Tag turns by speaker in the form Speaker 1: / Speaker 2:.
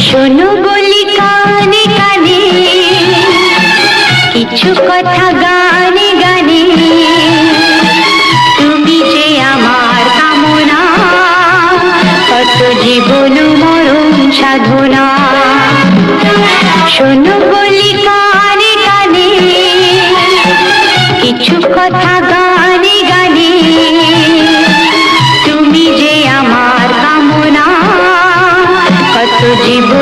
Speaker 1: শোনো বলি কানে কানে কিছু কথা গানে গানে, তুমি যে আমার কামনা, কত জীবন মরণ সাধনা। শোনো বলি কানে কানে কিছু কথা গানে গানে,